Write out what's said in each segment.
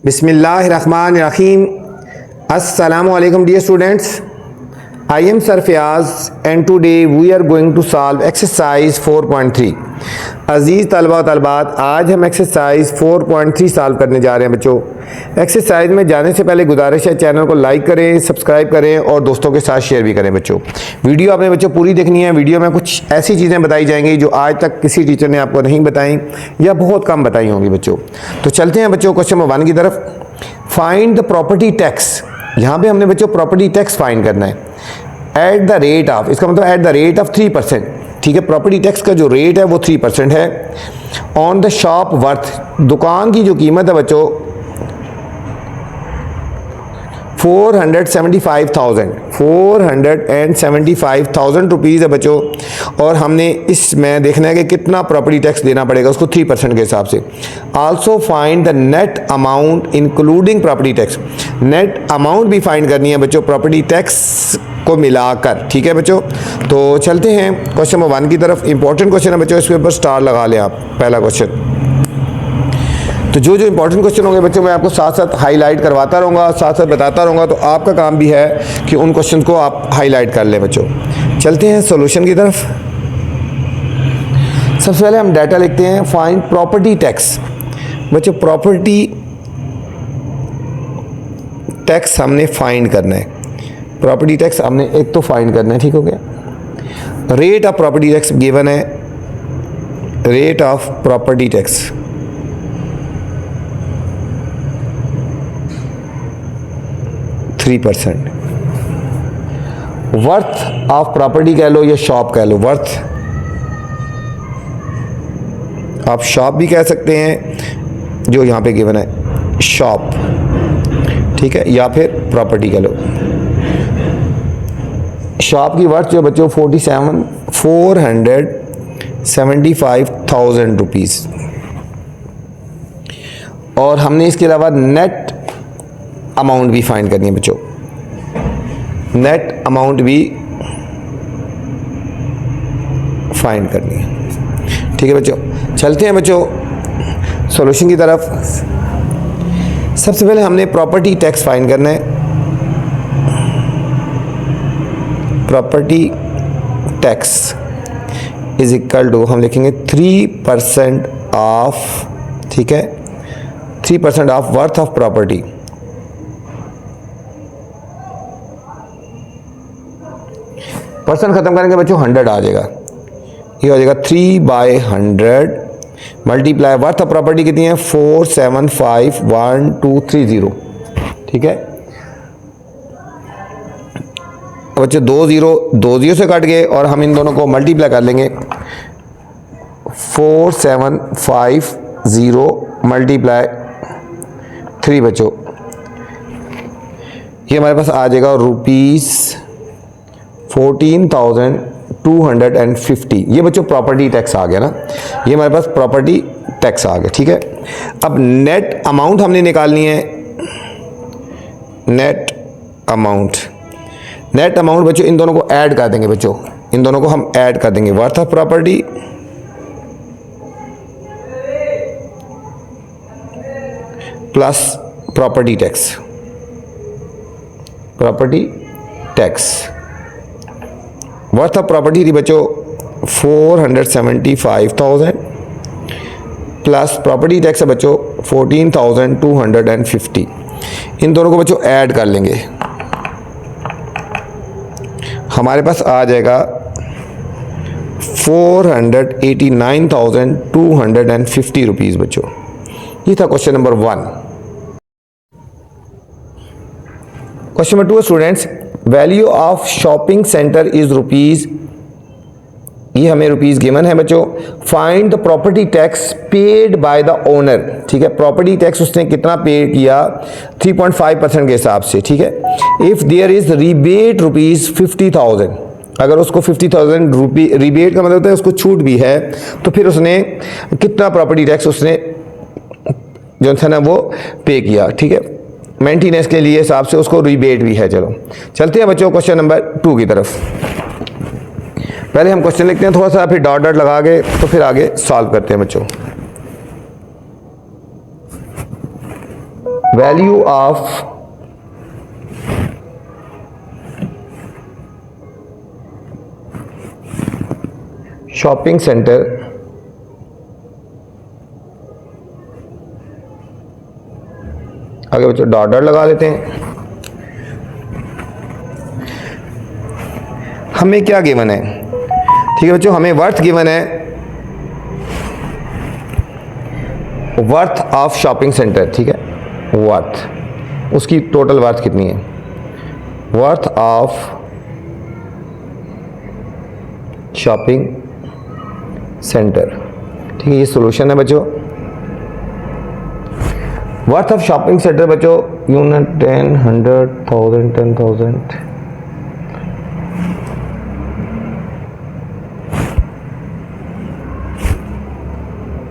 बिस्मिल्लाहिर्रहमानिर्रहीम। अस्सलामुअलैकुम dear students, I am Sir Fayaz and today we are going to solve exercise 4.3। अजीज़ तलबा व तलबात, आज हम एक्सरसाइज 4.3 सॉल्व करने जा रहे हैं बच्चों। एक्सरसाइज में जाने से पहले गुजारिश है चैनल को लाइक करें, सब्सक्राइब करें और दोस्तों के साथ शेयर भी करें बच्चों। वीडियो आपने बच्चों पूरी देखनी है। वीडियो में कुछ ऐसी चीज़ें बताई जाएंगी जो आज तक किसी टीचर ने आपको नहीं बताई या बहुत कम बताई होंगी बच्चों। तो चलते हैं बच्चों क्वेश्चन नंबर 1 की तरफ। Find the property tax. यहाँ पे हमने बच्चों प्रॉपर्टी टैक्स फाइंड करना है एट द रेट ऑफ, इसका मतलब एट द रेट ऑफ 3%। ठीक है, प्रॉपर्टी टैक्स का जो रेट है वो 3% है। ऑन द शॉप वर्थ, दुकान की जो कीमत है बच्चों 475,000 रुपीज़ है बच्चों। और हमने इसमें देखना है कि कितना प्रॉपर्टी टैक्स देना पड़ेगा उसको 3% के हिसाब से। Also find the net amount including property tax. Net amount भी फाइंड करनी है बच्चों प्रॉपर्टी टैक्स को मिलाकर। ठीक है बच्चों, तो चलते हैं क्वेश्चन नंबर 1 की तरफ। इंपॉर्टेंट क्वेश्चन है बच्चों, इसके ऊपर स्टार लगा लें आप। पहला क्वेश्चन, तो जो इंपॉर्टेंट क्वेश्चन होंगे बच्चों मैं आपको साथ साथ हाईलाइट करवाता रहूँगा, साथ साथ बताता रहूँगा। तो आपका काम भी है कि उन क्वेश्चन को आप हाईलाइट कर लें बच्चों। चलते हैं सॉल्यूशन की तरफ। सबसे पहले हम डाटा लिखते हैं। Find property tax. बच्चों प्रॉपर्टी टैक्स हमने फाइंड करना है। प्रॉपर्टी टैक्स हमने एक तो फाइंड करना है, ठीक हो गया। Rate of property tax given है, rate of property tax 3%। Worth of property कह लो या शॉप कह लो, वर्थ आप शॉप भी कह सकते हैं जो यहाँ पे गिवन है शॉप, ठीक है, या फिर प्रॉपर्टी कह लो। शॉप की वर्थ जो बच्चों 475,000 रुपीज़। और हमने इसके अलावा नेट अमाउंट भी फाइंड करनी है बच्चों। नेट अमाउंट भी फाइंड करनी है, ठीक है बच्चों। चलते हैं बच्चों सॉल्यूशन की तरफ। सबसे पहले हमने प्रॉपर्टी टैक्स फाइंड करना है। Property tax is equal to, हम लिखेंगे 3% ऑफ, ठीक है, 3% of worth of property. Percent खत्म करेंगे बच्चों 100 आ जाएगा। ये हो जाएगा 3/100 मल्टीप्लाई वर्थ ऑफ प्रॉपर्टी कितनी है 4751230, ठीक है बच्चों। 2 0 से कट गए और हम इन दोनों को मल्टीप्लाई कर लेंगे। 4750 मल्टीप्लाई 3 बच्चों, ये हमारे पास आ जाएगा ₹14,250। ये बच्चों प्रॉपर्टी टैक्स आ गया ना, ये हमारे पास प्रॉपर्टी टैक्स आ गया, ठीक है। अब नेट अमाउंट हमने निकालनी है। नेट अमाउंट बच्चों इन दोनों को ऐड कर देंगे बच्चों, इन दोनों को हम ऐड कर देंगे। Worth of property plus property tax, worth of property थी बच्चों 475,000 प्लस प्रॉपर्टी टैक्स है बच्चों 14,250। इन दोनों को बच्चों ऐड कर लेंगे, हमारे पास आ जाएगा 489,250 रुपीज़ बच्चों। ये था question number 1। Question number 2 students, value of shopping centre is rupees, ये हमें रुपीज़ गिवन है बच्चों। Find the property tax paid by the owner, ठीक है। प्रॉपर्टी टैक्स उसने कितना पे किया 3.5% के हिसाब से, ठीक है। If there is rebate rupees 50,000, अगर उसको 50,000 रुपी रिबेट का मतलब होता है उसको छूट भी है, तो फिर उसने कितना प्रॉपर्टी टैक्स उसने जो था ना वो पे किया, ठीक है। मेंटेनेंस के लिए हिसाब से उसको रिबेट भी है। चलो चलते हैं बच्चों क्वेश्चन नंबर 2 की तरफ। पहले हम क्वेश्चन लिखते हैं थोड़ा सा, फिर डॉट डॉट लगा के तो फिर आगे सॉल्व करते हैं बच्चों। वैल्यू ऑफ शॉपिंग सेंटर आगे बच्चों डॉट डॉट लगा लेते हैं। हमें क्या गिवन है, ठीक है बच्चों, हमें वर्थ गिवन है, वर्थ ऑफ शॉपिंग सेंटर, ठीक है, वर्थ, उसकी टोटल वर्थ कितनी है, वर्थ ऑफ शॉपिंग सेंटर, ठीक है, ये सॉल्यूशन है बच्चों। वर्थ ऑफ शॉपिंग सेंटर बच्चों यूनिट 10, 100, 1000, 10,000,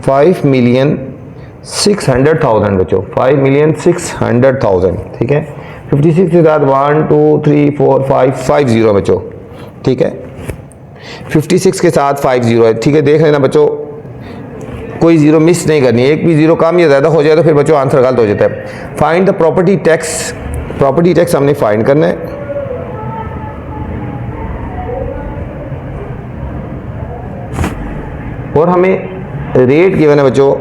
$5,600,000 बच्चों, 5,600,000, ठीक है। 56 के साथ 1 2 3 4 5 5 0 बच्चों, ठीक है, 56 के साथ 5 0 है, ठीक है। देख लेना बच्चों, कोई जीरो मिस नहीं करनी है, एक भी जीरो कम या ज़्यादा हो जाए तो फिर बच्चों आंसर गलत हो जाता है। Find the property tax, property tax हमने फाइंड करना है। और हमें रेट गिवन है बच्चों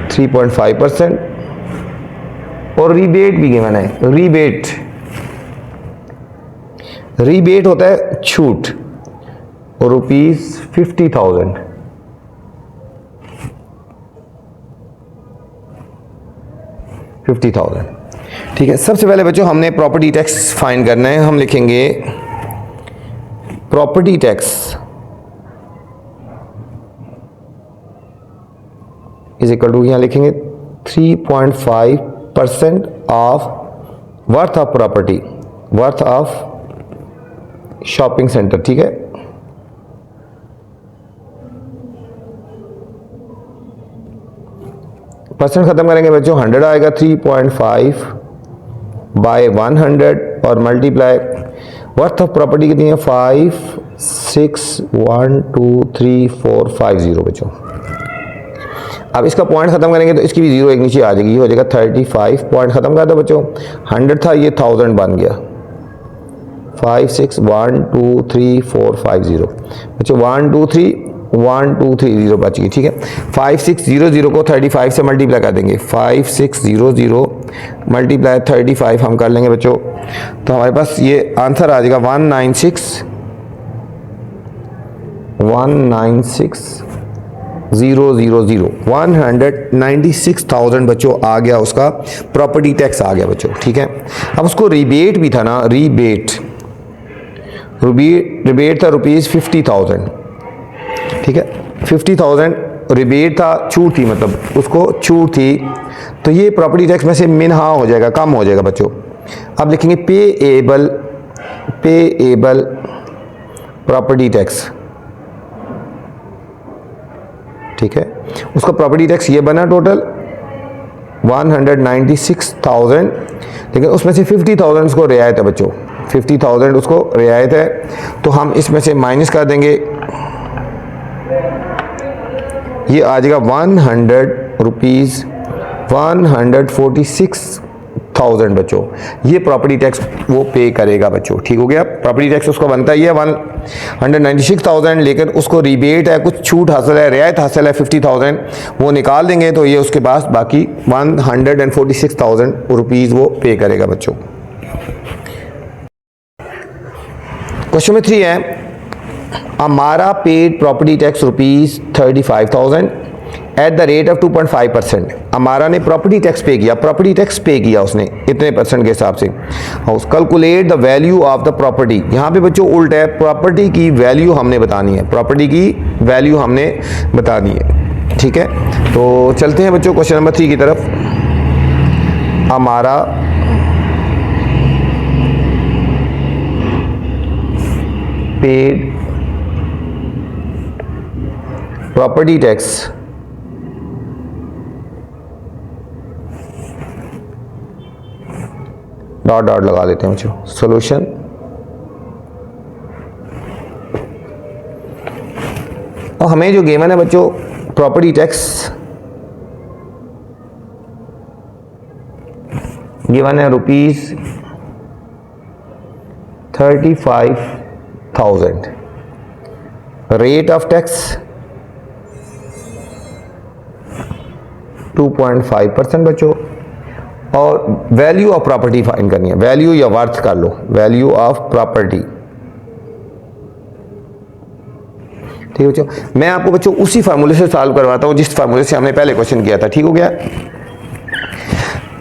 3.5% और रीबेट भी गिवन है। रीबेट, रीबेट होता है छूट, और ₹50,000, ठीक है। सबसे पहले बच्चों हमने प्रॉपर्टी टैक्स फाइंड करना है। हम लिखेंगे property tax is equal to, यहां लिखेंगे 3.5% of worth of property, worth of shopping centre, ठीक है। परसेंट खत्म करेंगे बच्चों, 100 आएगा, 3.5 बाय 100 और मल्टीप्लाई, वर्थ ऑफ प्रॉपर्टी कितनी है 5 6 1 2 3 4 5 0 बच्चों। अब इसका पॉइंट खत्म करेंगे तो इसकी भी जीरो एक नीचे आ जाएगी, ये हो जाएगा 35। पॉइंट खत्म कर दो बच्चों, 100 था, ये 1000 बन गया, 5 6 1 2 3 4 5 0 बच्चों, 1 2 3 1 2 3 0 बच गई, ठीक है। 5600 को 35 से मल्टीप्लाई कर देंगे, 5600 मल्टीप्लाई 35 हम कर लेंगे बच्चों, तो हमारे पास ये आंसर आ जाएगा 196,000 बच्चों आ गया, उसका प्रॉपर्टी टैक्स आ गया बच्चों, ठीक है। अब उसको रिबेट भी था ना, रिबेट था ₹50,000, ठीक है, 50,000 रिबेट था, छूट थी, मतलब उसको छूट थी, तो ये प्रॉपर्टी टैक्स में से मिनहा हो जाएगा, कम हो जाएगा बच्चों। अब लिखेंगे पेएबल प्रॉपर्टी टैक्स, ठीक है। उसका प्रॉपर्टी टैक्स ये बना टोटल 196,000, लेकिन उसमें से 50,000 उसको रियायत है बच्चों, 50,000 उसको रियायत है, तो हम इसमें से माइनस कर देंगे, ये आ जाएगा ₹100 146,000 बच्चों, ये प्रॉपर्टी टैक्स वो पे करेगा बच्चों, ठीक हो गया। प्रॉपर्टी टैक्स उसका बनता ही है 196,000, लेकिन उसको रिबेट है, कुछ छूट हासिल है, रियायत हासिल है 50,000, वो निकाल देंगे तो ये उसके पास बाकी 146,000 रुपीज़ वो पे करेगा बच्चों। क्वेश्चन नंबर 3 है, हमारा paid property tax ₹35,000 at the rate of 2.5%। हमारा ने प्रॉपर्टी टैक्स पे किया, प्रॉपर्टी टैक्स पे किया उसने इतने परसेंट के हिसाब से। House calculate the value of the property, यहाँ पे बच्चों उल्टा है, प्रॉपर्टी की वैल्यू हमने बतानी है, प्रॉपर्टी की वैल्यू हमने बतानी है, ठीक है। तो चलते हैं बच्चों क्वेश्चन नंबर 3 की तरफ। हमारा paid property tax dot dot लगा लेते हैं बच्चों, सॉल्यूशन और हमें जो गिवन है बच्चों प्रॉपर्टी टैक्स गिवन है ₹35,000, रेट ऑफ टैक्स 2.5% बच्चों, और वैल्यू ऑफ प्रॉपर्टी फाइंड करनी है, वैल्यू या वर्थ कर लो, वैल्यू ऑफ प्रॉपर्टी। ठीक है बच्चों, मैं आपको बच्चों उसी फार्मूले से सॉल्व करवाता हूँ जिस फार्मूले से हमने पहले क्वेश्चन किया था। ठीक हो गया,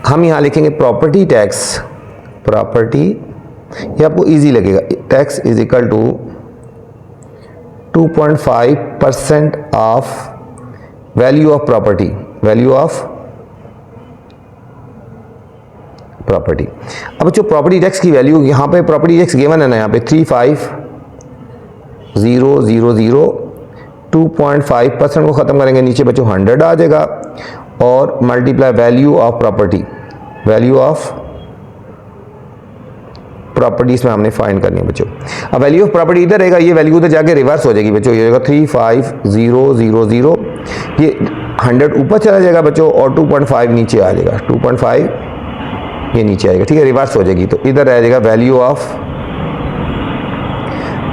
हम यहाँ लिखेंगे प्रॉपर्टी टैक्स, प्रॉपर्टी, ये आपको इजी लगेगा, tax is equal to 2.5% of value of property, value of property. अब जो प्रॉपर्टी टैक्स की वैल्यू, यहाँ पे प्रॉपर्टी टैक्स गिवन है ना, यहाँ पे 35,000, 2.5% को ख़त्म करेंगे, नीचे बच्चों 100 आ जाएगा, और multiply value of property, value of property इसमें हमने फाइंड करनी है बच्चों। अब वैल्यू ऑफ प्रॉपर्टी इधर रहेगा, ये वैल्यू उधर जाके रिवर्स हो जाएगी बच्चों, ये होगा 35,000, ये 100 ऊपर चला जाएगा बच्चों, और 2.5 नीचे आ जाएगा, 2.5 ये नीचे आएगा। ठीक है, रिवर्स हो जाएगी, तो इधर रह जाएगा वैल्यू ऑफ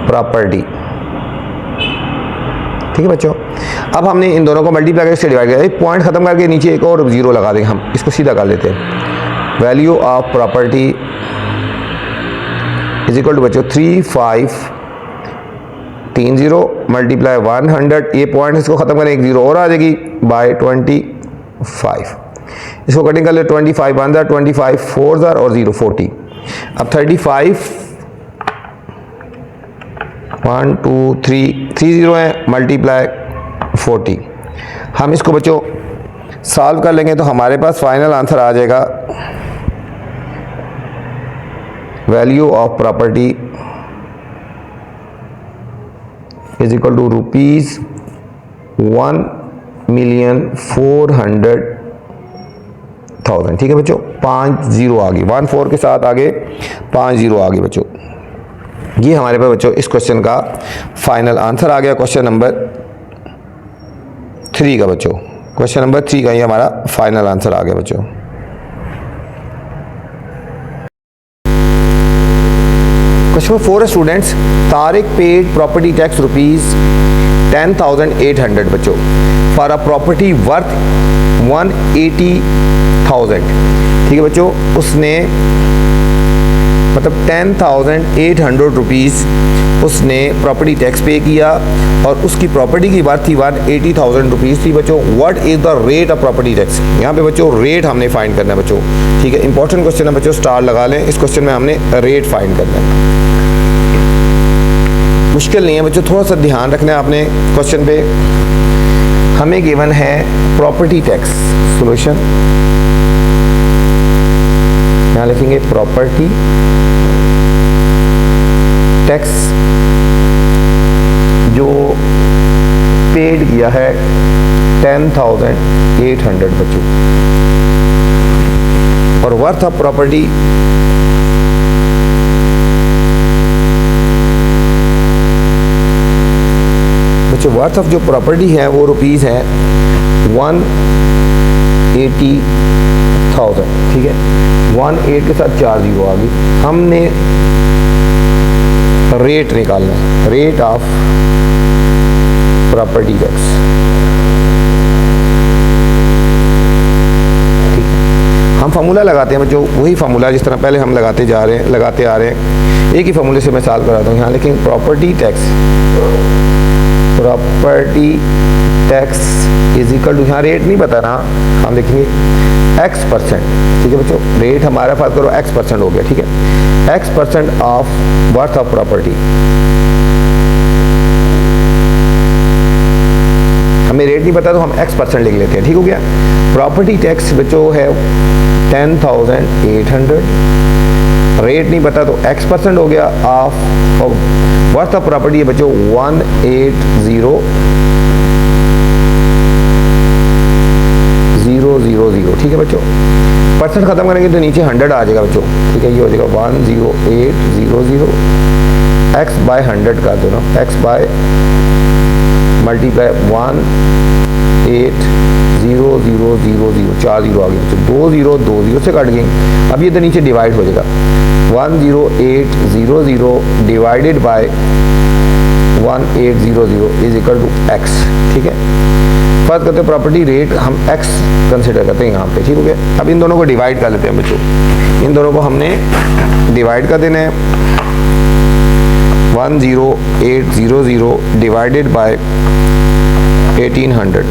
प्रॉपर्टी। ठीक है बच्चों, अब हमने इन दोनों को मल्टीप्लाई करके डिवाइड किया, एक पॉइंट खत्म करके नीचे एक और जीरो लगा देंगे, हम इसको सीधा कर लेते हैं, value of property is equal to बच्चों 3530 मल्टीप्लाई 100, ये पॉइंट इसको खत्म करें, एक जीरो और आ जाएगी, बाय 25, इसको कटिंग कर ले, 25 1 25 4 और 0 40। अब 35 1 2 3 0 है, मल्टीप्लाई 40, हम इसको बच्चों सॉल्व कर लेंगे तो हमारे पास फाइनल आंसर आ जाएगा, value of property is equal to ₹1,400,000। ठीक है बच्चों, 5 जीरो आगे, 1 4 के साथ आगे 5 जीरो आगे बच्चों। ये हमारे पास बच्चों इस क्वेश्चन का फाइनल आंसर आ गया, क्वेश्चन नंबर 3 का बच्चों, क्वेश्चन नंबर 3 का ये हमारा फाइनल आंसर आ गया बच्चों। क्वेश्चन नंबर 4 है students, Tariq paid property tax ₹10,800 बच्चों फॉर अ प्रॉपर्टी वर्थ 180,000। ठीक है बच्चों, उसने मतलब 10,800 रुपीज़ उसने प्रॉपर्टी टैक्स पे किया, और उसकी प्रॉपर्टी की वर्थ थी 180,000 रुपीज़ थी बच्चों। What is the rate of property tax, यहाँ पे बच्चों रेट हमने फाइंड करना है बच्चों। ठीक है, इंपॉर्टेंट क्वेश्चन है बच्चों, स्टार लगा लें, इस क्वेश्चन में हमने रेट फाइंड करना है, मुश्किल नहीं है बच्चों, थोड़ा सा ध्यान रखना है आपने क्वेश्चन पे। हमें गिवन है प्रॉपर्टी टैक्स, सॉल्यूशन यहाँ लिखेंगे प्रॉपर्टी टैक्स जो पेड किया है 10,800 बच्चों, और वर्थ ऑफ प्रॉपर्टी बच्चों, वर्थ ऑफ जो प्रॉपर्टी है वो रुपीज़ है 180,000। ठीक है, 18 के साथ 4 जीरो आ गई, हमने रेट निकालना है, रेट ऑफ प्रॉपर्टी टैक्स। ठीक है, हम फार्मूला लगाते हैं बच्चों, वही फार्मूला जिस तरह पहले हम लगाते आ रहे हैं, एक ही फार्मूले से मैं सॉल्व कराता हूँ। यहाँ लेकिन property tax, property tax is equal to, यहाँ रेट नहीं बता रहा, हम लिखेंगे X%। ठीक है बच्चों, रेट हमारा फाइल करो X% हो गया। ठीक है, X% of worth of property, हमें रेट नहीं पता तो हम X% लिख लेते हैं। ठीक हो गया, प्रॉपर्टी टैक्स बच्चों है 10,800, रेट नहीं पता तो X% हो गया, ऑफ वर्थ ऑफ प्रॉपर्टी है बच्चों 180,000। ठीक है बच्चों, परसेंट खत्म करेंगे तो नीचे 100 आ जाएगा बच्चों। ठीक है, ये हो जाएगा 10800, x बाय 100 कर दो ना, x बाय मल्टीप्लाई 180000, 4 जीरो आ गए, तो 2 जीरो 2 जीरो से कट गई। अब ये तो नीचे डिवाइड हो जाएगा, 10800 divided by 1800 is equal to x. ठीक है, फर्स्ट करते हैं प्रॉपर्टी रेट, हम एक्स कंसिडर करते हैं यहाँ पे। ठीक हो गया, अब इन दोनों को डिवाइड कर लेते हैं बच्चों, इन दोनों को हमने डिवाइड कर देना है। 10800 डिवाइडेड बाय 1800,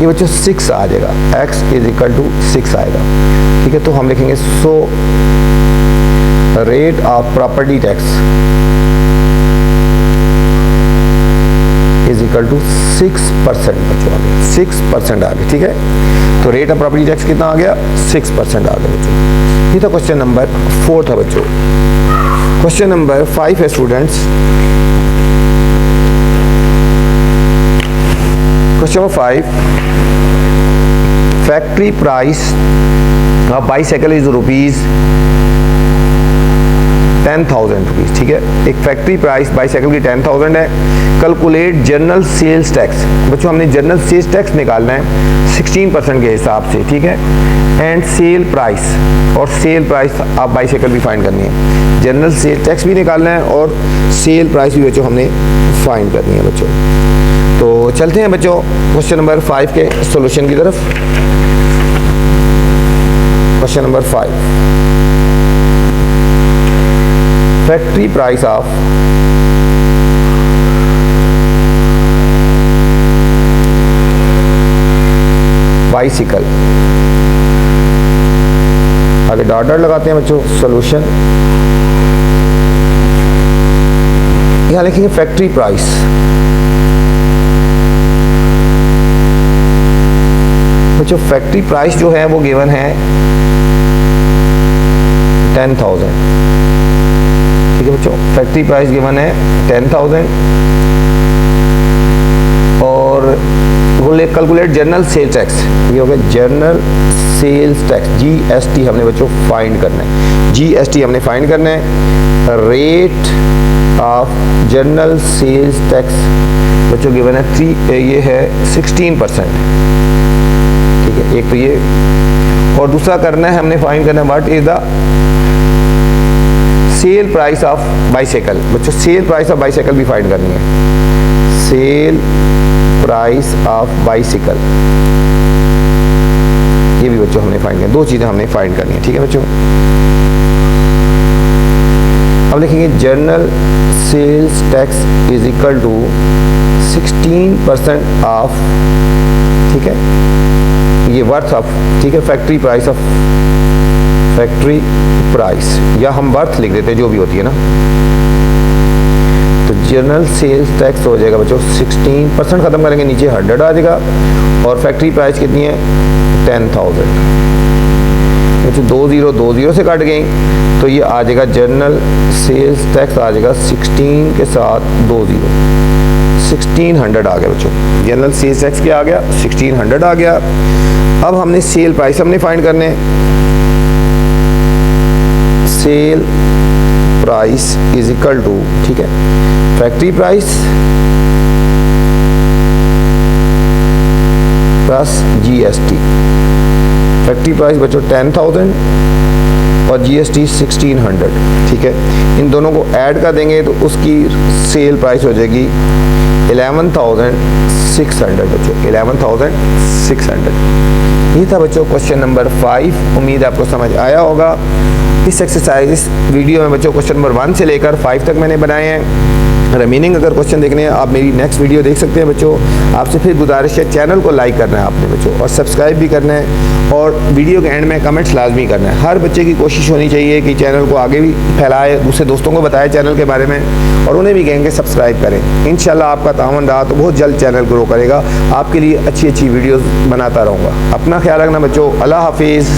ये बच्चों 6 आ जाएगा, x इज इक्वल टू 6 आएगा। ठीक है, तो हम लिखेंगे so rate of property tax is equal to 6% बच्चों आ गया, 6% आ गया। ठीक है, तो रेट ऑफ प्रॉपर्टी टैक्स कितना आ गया, 6% आ गया बच्चों। ये था क्वेश्चन नंबर 4 था बच्चों। क्वेश्चन नंबर 5 है students, question number 5, factory price of bicycle is rupees 10,000 rupees. ठीक है, एक फैक्ट्री प्राइस बाईसाइकिल की 10,000 है। कैलकुलेट जनरल सेल्स टैक्स, बच्चों हमने जनरल सेल्स टैक्स निकालना है 16% के हिसाब से। ठीक है, एंड सेल प्राइस, और सेल प्राइस आप बाईसाइकिल भी फाइंड करनी है, जनरल सेल टैक्स भी निकालना है और सेल प्राइस भी बच्चों हमने फाइंड करनी है बच्चों। तो चलते हैं बच्चों क्वेश्चन नंबर 5 के सॉल्यूशन की तरफ। Question number 5, factory price of bicycle, आगे डॉट डॉट लगाते हैं बच्चों, सॉल्यूशन, यहां लिखेंगे फैक्ट्री प्राइस। बच्चों फैक्ट्री प्राइस जो है वो गिवन है 10,000। ठीक है बच्चों, फैक्ट्री प्राइस गिवन है 10,000 और कैलकुलेट जनरल सेल टैक्स, ये हो गया जनरल सेल्स टैक्स, GST हमने बच्चों फाइंड करना है, GST हमने फाइंड करना है। Rate of general sales tax बच्चों गिवन है 3, ये है 16%। ठीक है, एक तो ये, और दूसरा करना है हमने फाइंड करना है what is the sale price of bicycle. बच्चों सेल प्राइस ऑफ बाईसाइकिल भी फाइंड करनी है, सेल प्राइस ऑफ बाईसाइकिल, ये भी बच्चों हमने फाइंड करनी, 2 चीजें हमने फाइंड करनी है। ठीक है बच्चों, अब लिखेंगे general sales tax is equal to 16% of, ठीक है, ये वर्थ ऑफ, ठीक है, factory price of, factory price, या हम वर्थ लिख देते हैं जो भी होती है ना, तो जनरल सेल्स टैक्स हो जाएगा बच्चों 16%, खत्म करेंगे नीचे 100 आ जाएगा, और फैक्ट्री प्राइस कितनी है 10,000। बच्चों 2 जीरो 2 जीरो से कट गई, तो ये आ जाएगा जनरल सेल्स टैक्स आ जाएगा 16 के साथ 2 जीरो, 1600 आ गया बच्चों। जनरल सेल्स टैक्स क्या आ गया, 1600 आ गया। अब हमने सेल प्राइस हमने फाइंड करने, sale price is equal to, ठीक है, factory price plus GST। Factory price बच्चों 10,000 और GST 1600। ठीक है, इन दोनों को ऐड कर देंगे तो उसकी सेल प्राइस हो जाएगी 11,600 बच्चों, 11,600। ये था बच्चों क्वेश्चन नंबर 5। उम्मीद है आपको समझ आया होगा। इस एक्सरसाइज, इस वीडियो में बच्चों क्वेश्चन नंबर 1 से लेकर 5 तक मैंने बनाए हैं। रिमेनिंग अगर क्वेश्चन देखने हैं आप मेरी नेक्स्ट वीडियो देख सकते हैं बच्चों। आपसे फिर गुजारिश है, चैनल को लाइक करना है आपने बच्चों, और सब्सक्राइब भी करना है, और वीडियो के एंड में कमेंट्स लाजमी करना है। हर बच्चे की कोशिश होनी चाहिए कि चैनल को आगे भी फैलाए, दूसरे दोस्तों को बताए चैनल के बारे में, और उन्हें भी कहेंगे सब्सक्राइब करें। इंशाल्लाह आपका तावन रहा तो बहुत जल्द चैनल ग्रो करेगा। आपके लिए अच्छी अच्छी वीडियोज़ बनाता रहूँगा। अपना ख्याल रखना बच्चों। अल्लाह हाफिज़।